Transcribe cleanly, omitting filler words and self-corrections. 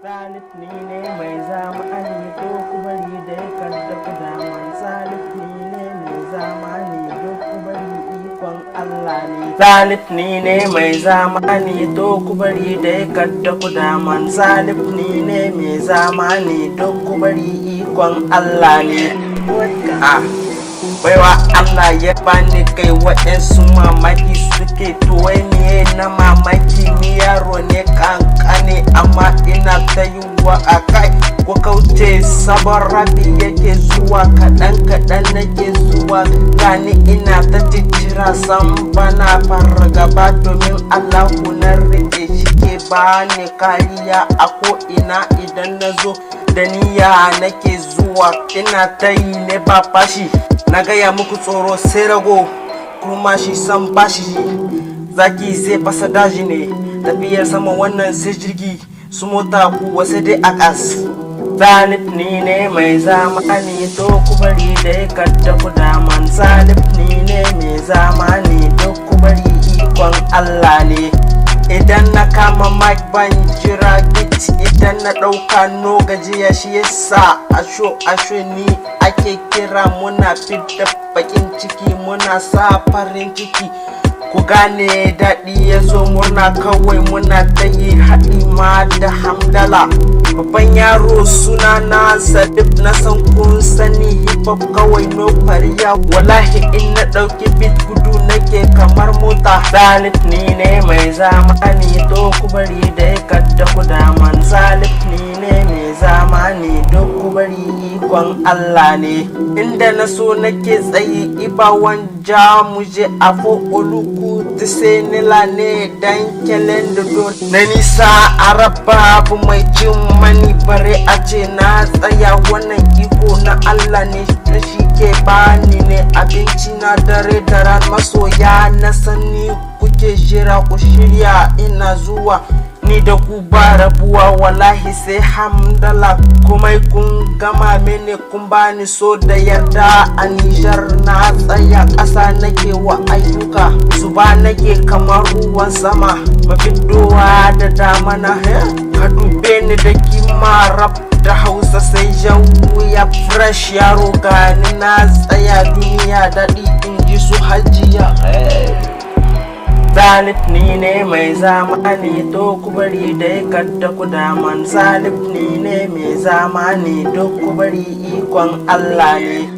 Salif ni ne mai zamani to ku bari dai kada ku daman. Salif ni ne mai zamani to ku bari ikon Allah ne. Salif ni ne mai zamani to ku bari dai kada ku daman. Salif ni ne mai zamani to ku bari ikon Allah ne. Baiwa Allah ya bani kai waɗansu mamaki suke to wai miye na mamaki ni yaro ne kankane amma ina ta yiwuwa a kai ko kauce sabon rabi yake zuwa kaɗan nake zuwa gani ina ta jijjira san bana fargaba domin Allah na rike shi ke bani kariya a ko ina idan na zo da niyya nake zuwa ina ta yi ne ba fashi. Na gaya muku tsoro sai rago kuma shi san bashi zaki sai fasa daji ne tafiyar sama wannan sai jirgi su mota ku wasu dai a kas. Salif ni ne mai zamani to ku bari dai kada ku daman. Salif ni ne mai zamani to ku bari ikon Allah ne. Idan na kama mic ban jira git, idan na ɗauka no gajiya shi yasa asho ni ake kira muna fidda bakin ciki muna sa farin ciki. Ku gane daɗi ya zo murna kawai muna ta yi haɗi ma da hamdala. Babban yaro suna na Salif na san kun sani hip hop kawai no fariya. Wallahi in na ɗauki beat gudu nake kamar mota. Salif ni ne mai zamani to ku bari dai kada ku daman. Salif ni ne mai zamani to ku bari ikon Allah ne. Inda na so nake tsayi ibawan jamuje afo oluku tisenila ne dan kelen da don na nisa araba bu mai jin mani bare a ce na tsaya wannan iko na Allah ne shi ke bani ne abinci na dare da ran masoya na sani kuke jira ku shirya ina zuwa ni da ku ba rabuwa wallahi sai hamdala kuma kun gama mene kun bani so da yarda a Nijar na tsaya ƙasa nake wa ayyuka zuba nake kamar ruwan sama mafidowa da damana ka dube ni da kima rap da Hausa sai ya fresh yaro gani na tsaya duniya daɗi in ji su hajiya. Salif ni ne mai zamani to ku bari dai kada ku daman. Salif ni ne mai zamani to ku bari ikon Allah ne.